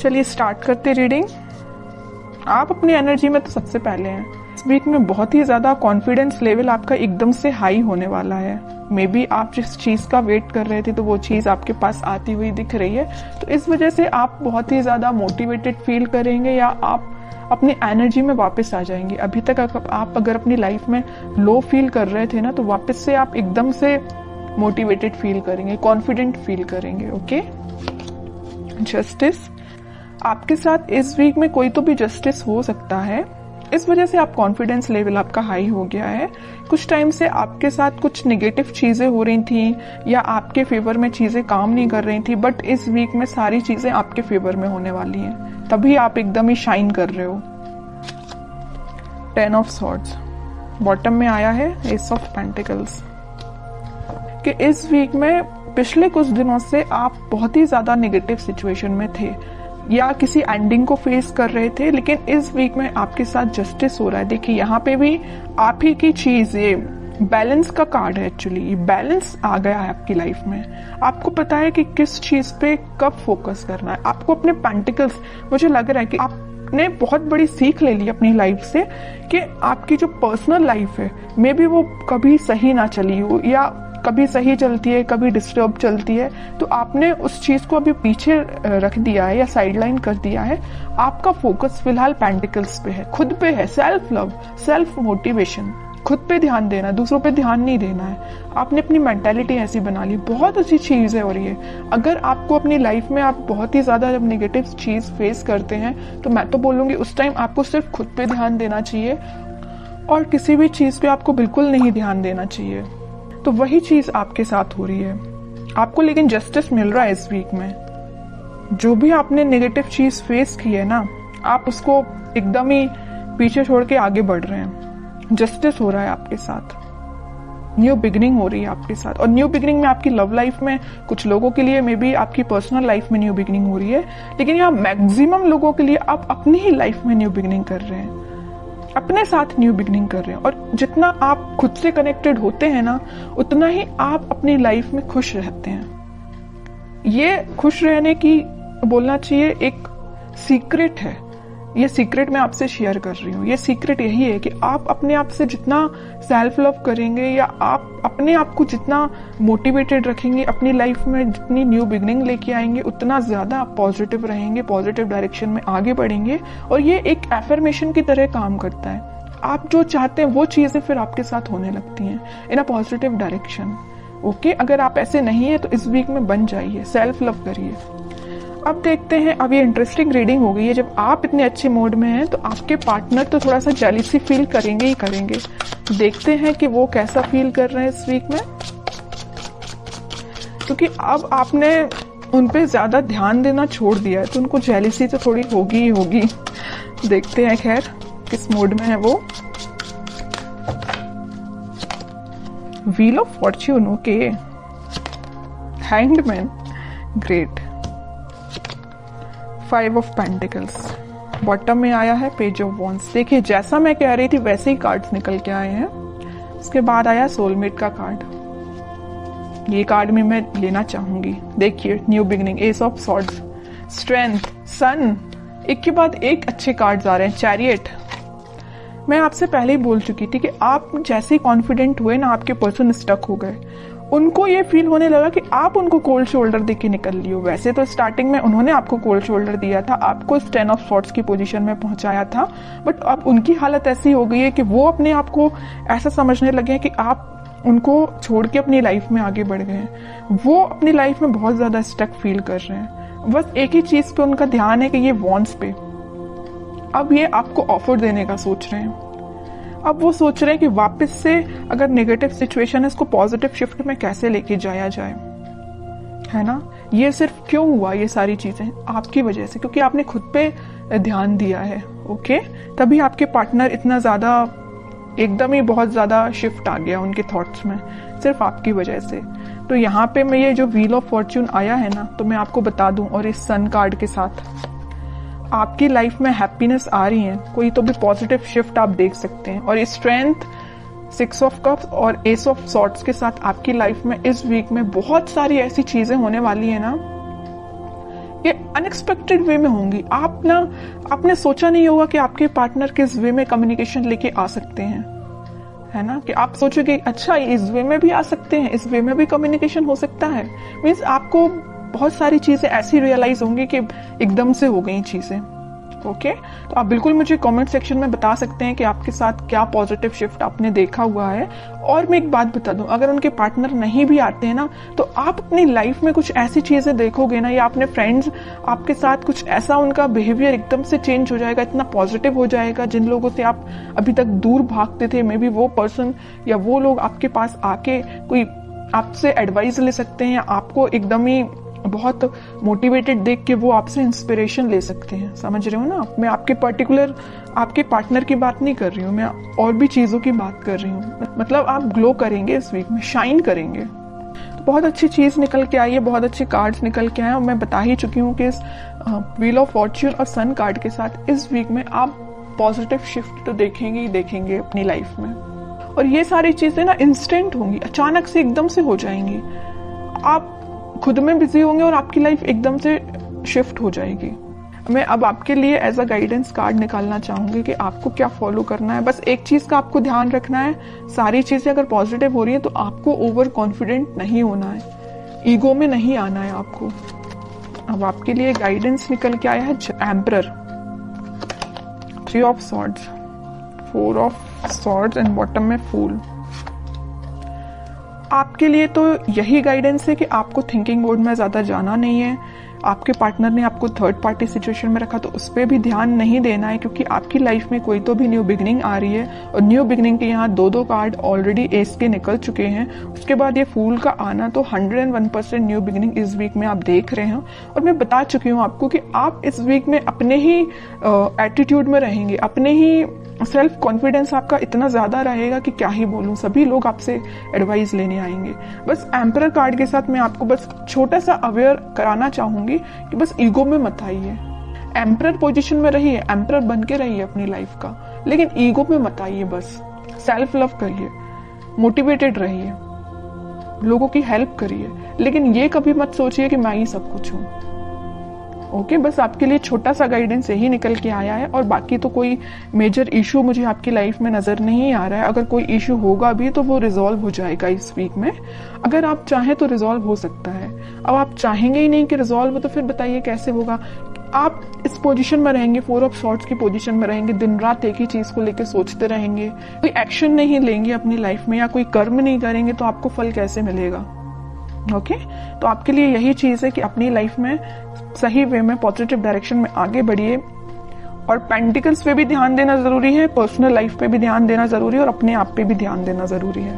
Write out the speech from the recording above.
चलिए स्टार्ट करते रीडिंग। आप अपनी एनर्जी में तो सबसे पहले हैं। इस वीक में बहुत ही ज्यादा कॉन्फिडेंस लेवल आपका एकदम से हाई होने वाला है। मे बी आप जिस चीज का वेट कर रहे थे तो वो चीज आपके पास आती हुई दिख रही है, तो इस वजह से आप बहुत ही ज्यादा मोटिवेटेड फील करेंगे या आप अपनी एनर्जी में वापस आ जाएंगे। अभी तक आप अगर अपनी लाइफ में लो फील कर रहे थे ना, तो वापस से आप एकदम से मोटिवेटेड फील करेंगे, कॉन्फिडेंट फील करेंगे। ओके। जस्टिस, आपके साथ इस वीक में कोई तो भी जस्टिस हो सकता है, इस वजह से आप कॉन्फिडेंस लेवल आपका हाई हो गया है। कुछ टाइम से आपके साथ कुछ नेगेटिव चीजें हो रही थी या आपके फेवर में चीजें काम नहीं कर रही थी, बट इस वीक में सारी चीजें आपके फेवर में होने वाली हैं, तभी आप एकदम ही शाइन कर रहे हो। 10 ऑफ सॉर्ड्स बॉटम में आया है, एस ऑफ पेंटिकल्स। कि इस वीक में पिछले कुछ दिनों से आप बहुत ही ज्यादा नेगेटिव सिचुएशन में थे या किसी एंडिंग को फेस कर रहे थे, लेकिन इस वीक में आपके साथ जस्टिस हो रहा है। देखिए यहाँ पे भी आप ही की चीज, ये बैलेंस का कार्ड है। एक्चुअली ये बैलेंस आ गया है आपकी लाइफ में। आपको पता है कि किस चीज पे कब फोकस करना है। आपको अपने पेंटिकल्स, मुझे लग रहा है कि आपने बहुत बड़ी सीख ले ली अपनी लाइफ से कि आपकी जो पर्सनल लाइफ है मे बी वो कभी सही ना चली हो या कभी सही चलती है, कभी डिस्टर्ब चलती है, तो आपने उस चीज को अभी पीछे रख दिया है या साइडलाइन कर दिया है। आपका फोकस फिलहाल पेंटिकल्स पे है, खुद पे है। सेल्फ लव, सेल्फ मोटिवेशन, खुद पे ध्यान देना, दूसरों पे ध्यान नहीं देना है। आपने अपनी मेंटालिटी ऐसी बना ली, बहुत अच्छी चीज है। और ये अगर आपको अपनी लाइफ में आप बहुत ही ज्यादा जब नेगेटिव चीज फेस करते हैं, तो मैं तो बोलूंगी उस टाइम आपको सिर्फ खुद पे ध्यान देना चाहिए और किसी भी चीज पे आपको बिल्कुल नहीं ध्यान देना चाहिए। तो वही चीज आपके साथ हो रही है आपको, लेकिन जस्टिस मिल रहा है इस वीक में। जो भी आपने नेगेटिव चीज फेस की है ना, आप उसको एकदम ही पीछे छोड़ के आगे बढ़ रहे हैं। जस्टिस हो रहा है आपके साथ, न्यू बिगिनिंग हो रही है आपके साथ। और न्यू बिगिनिंग में आपकी लव लाइफ में, कुछ लोगों के लिए मे बी आपकी पर्सनल लाइफ में न्यू बिगिनिंग हो रही है, लेकिन यहाँ मैक्सिमम लोगों के लिए आप अपनी ही लाइफ में न्यू बिगिनिंग कर रहे हैं, अपने साथ न्यू बिगिनिंग कर रहे हैं। और जितना आप खुद से कनेक्टेड होते हैं ना, उतना ही आप अपनी लाइफ में खुश रहते हैं। ये खुश रहने की बोलना चाहिए एक सीक्रेट है। ये सीक्रेट मैं आपसे शेयर कर रही हूँ। ये सीक्रेट यही है कि आप अपने आप से जितना सेल्फ लव करेंगे या आप अपने आप को जितना मोटिवेटेड रखेंगे, अपनी लाइफ में जितनी न्यू बिगिनिंग लेके आएंगे, उतना ज्यादा आप पॉजिटिव रहेंगे, पॉजिटिव डायरेक्शन में आगे बढ़ेंगे। और ये एक एफर्मेशन की तरह काम करता है। आप जो चाहते हैं वो चीजें फिर आपके साथ होने लगती हैं इन अ पॉजिटिव डायरेक्शन। ओके, अगर आप ऐसे नहीं है तो इस वीक में बन जाइए, सेल्फ लव करिए। अब देखते हैं, अब ये इंटरेस्टिंग रीडिंग हो गई है। जब आप इतने अच्छे मूड में हैं तो आपके पार्टनर तो थोड़ा सा जेलसी फील करेंगे ही करेंगे। देखते हैं कि वो कैसा फील कर रहे हैं इस वीक में, क्योंकि अब आपने उन पे ज्यादा ध्यान देना छोड़ दिया है, तो उनको जेलसी तो थोड़ी होगी ही होगी। देखते हैं खैर किस मूड में है वो। Wheel of Fortune, okay. Hanged man, great. 5 of pentacles bottom में आया है, पेज ऑफ वॉन्ड्स। देखिए जैसा मैं कह रही थी वैसे ही कार्ड्स निकल के आए हैं। उसके बाद आया सोलमेट का कार्ड। ये कार्ड में मैं लेना चाहूंगी। देखिए new beginning, ace of swords, strength, sun, एक के बाद एक अच्छे कार्ड्स आ रहे हैं। चैरियट, मैं आपसे पहले ही बोल चुकी थी कि आप जैसे ही कॉन्फिडेंट हुए ना, आपके पर्सन स्टक हो गए। उनको ये फील होने लगा कि आप उनको कोल्ड शोल्डर देके निकल लियो। वैसे तो स्टार्टिंग में उन्होंने आपको कोल्ड शोल्डर दिया था, आपको 10 ऑफ सॉर्ड्स की पोजीशन में पहुंचाया था, बट अब उनकी हालत ऐसी हो गई है कि वो अपने आप को ऐसा समझने लगे हैं कि आप उनको छोड़ के अपनी लाइफ में आगे बढ़ गए हैं। वो अपनी लाइफ में बहुत ज्यादा स्टक फील कर रहे हैं। बस एक ही चीज पे उनका ध्यान है कि ये वॉन्ट्स पे। अब ये आपको ऑफर देने का सोच रहे हैं। अब वो सोच रहे हैं कि वापस से अगर नेगेटिव सिचुएशन है, इसको पॉजिटिव शिफ्ट में कैसे लेके जाया जाए, है ना। ये सिर्फ क्यों हुआ, ये सारी चीजें आपकी वजह से, क्योंकि आपने खुद पे ध्यान दिया है। ओके, तभी आपके पार्टनर इतना ज्यादा एकदम ही बहुत ज्यादा शिफ्ट आ गया उनके थॉट्स में, सिर्फ आपकी वजह से। तो यहाँ पे मैं ये जो व्हील ऑफ फॉर्च्यून आया है ना, तो मैं आपको बता दूं, और इस सन कार्ड के साथ आपकी लाइफ में हैप्पीनेस आ रही है, कोई तो भी पॉजिटिव शिफ्ट आप देख सकते हैं। और ये स्ट्रेंथ, 6 ऑफ कप्स और एस ऑफ सॉर्ड्स के साथ आपकी लाइफ में इस वीक में बहुत सारी ऐसी चीजें होने वाली है ना ये अनएक्सपेक्टेड वे में होंगी। आपने सोचा नहीं होगा कि आपके पार्टनर किस वे में कम्युनिकेशन लेके आ सकते हैं, है ना, कि आप सोचोगे अच्छा इस वे में भी आ सकते हैं, इस वे में भी कम्युनिकेशन हो सकता है। मीन्स आपको बहुत सारी चीजें ऐसी रियलाइज होंगी कि एकदम से हो गई चीजें। ओके, तो आप बिल्कुल मुझे कमेंट सेक्शन में बता सकते हैं कि आपके साथ क्या पॉजिटिव शिफ्ट आपने देखा हुआ है। और मैं एक बात बता दूं, अगर उनके पार्टनर नहीं भी आते हैं ना, तो आप अपनी लाइफ में कुछ ऐसी चीजें देखोगे ना, या अपने फ्रेंड्स आपके साथ कुछ ऐसा, उनका बिहेवियर एकदम से चेंज हो जाएगा, इतना पॉजिटिव हो जाएगा। जिन लोगों से आप अभी तक दूर भागते थे, मे बी वो पर्सन या वो लोग आपके पास आके कोई आपसे एडवाइस ले सकते हैं, आपको एकदम ही बहुत मोटिवेटेड देख के वो आपसे इंस्पिरेशन ले सकते हैं। समझ रहे हो ना? मैं आपके पर्टिकुलर आपके पार्टनर की बात नहीं कर रही हूँ, मैं और भी चीजों की बात कर रही हूँ। मतलब आप ग्लो करेंगे इस वीक में, शाइन करेंगे। तो बहुत अच्छी चीज निकल के आई है, बहुत अच्छे कार्ड्स निकल के आए, और मैं बता ही चुकी हूँ कि इस व्हील ऑफ फॉर्च्यून और सन कार्ड के साथ इस वीक में आप पॉजिटिव शिफ्ट तो देखेंगे ही देखेंगे अपनी लाइफ में। और ये सारी चीजें ना इंस्टेंट होंगी, अचानक से एकदम से हो जाएंगी। आप खुद में बिजी होंगे और आपकी लाइफ एकदम से शिफ्ट हो जाएगी। मैं अब आपके लिए एज अ गाइडेंस कार्ड निकालना चाहूंगी कि आपको क्या फॉलो करना है। बस एक चीज का आपको ध्यान रखना है, सारी चीजें अगर पॉजिटिव हो रही है तो आपको ओवर कॉन्फिडेंट नहीं होना है, ईगो में नहीं आना है आपको। अब आपके लिए गाइडेंस निकल के आया है emperor, 3 of swords, 4 of swords and bottom में फूल। आपके लिए तो यही गाइडेंस है कि आपको थिंकिंग मोड में ज्यादा जाना नहीं है। आपके पार्टनर ने आपको थर्ड पार्टी सिचुएशन में रखा तो उस पर भी ध्यान नहीं देना है, क्योंकि आपकी लाइफ में कोई तो भी न्यू बिगनिंग आ रही है। और न्यू बिगनिंग के यहाँ 2 कार्ड ऑलरेडी एस के निकल चुके हैं। उसके बाद ये फूल का आना, तो 101% न्यू बिगनिंग इस वीक में आप देख रहे हैं। और मैं बता चुकी हूँ आपको कि आप इस वीक में अपने ही एटीट्यूड में रहेंगे, अपने ही सेल्फ कॉन्फिडेंस आपका इतना ज्यादा रहेगा कि क्या ही बोलूं, सभी लोग आपसे एडवाइस लेने आएंगे। बस एम्परर कार्ड के साथ मैं आपको बस छोटा सा अवेयर कराना चाहूंगी कि बस ईगो में मत आइए। एम्परर पोजीशन में रहिए, एम्परर बन के रहिए अपनी लाइफ का, लेकिन ईगो में मत आइए। बस सेल्फ लव करिए, मोटिवेटेड रहिए, लोगों की हेल्प करिए, लेकिन ये कभी मत सोचिए कि मैं ही सब कुछ हूं। ओके, बस आपके लिए छोटा सा गाइडेंस यही निकल के आया है। और बाकी तो कोई मेजर इशू मुझे आपकी लाइफ में नजर नहीं आ रहा है। अगर कोई इशू होगा भी तो वो रिजॉल्व हो जाएगा इस वीक में। अगर आप चाहें तो रिजॉल्व हो सकता है। अब आप चाहेंगे ही नहीं कि रिजॉल्व हो, तो फिर बताइए कैसे होगा। आप इस पोजीशन में रहेंगे, 4 ऑफ सॉर्ड्स की पोजीशन में रहेंगे, दिन रात एक ही चीज को लेकर सोचते रहेंगे, कोई एक्शन नहीं लेंगे अपनी लाइफ में या कोई कर्म नहीं करेंगे, तो आपको फल कैसे मिलेगा? ओके, तो आपके लिए यही चीज है कि अपनी लाइफ में सही वे में पॉजिटिव डायरेक्शन में आगे बढ़िए। और पेंटिकल्स पे भी ध्यान देना जरूरी है, पर्सनल लाइफ पे भी ध्यान देना जरूरी है, और अपने आप पे भी ध्यान देना जरूरी है।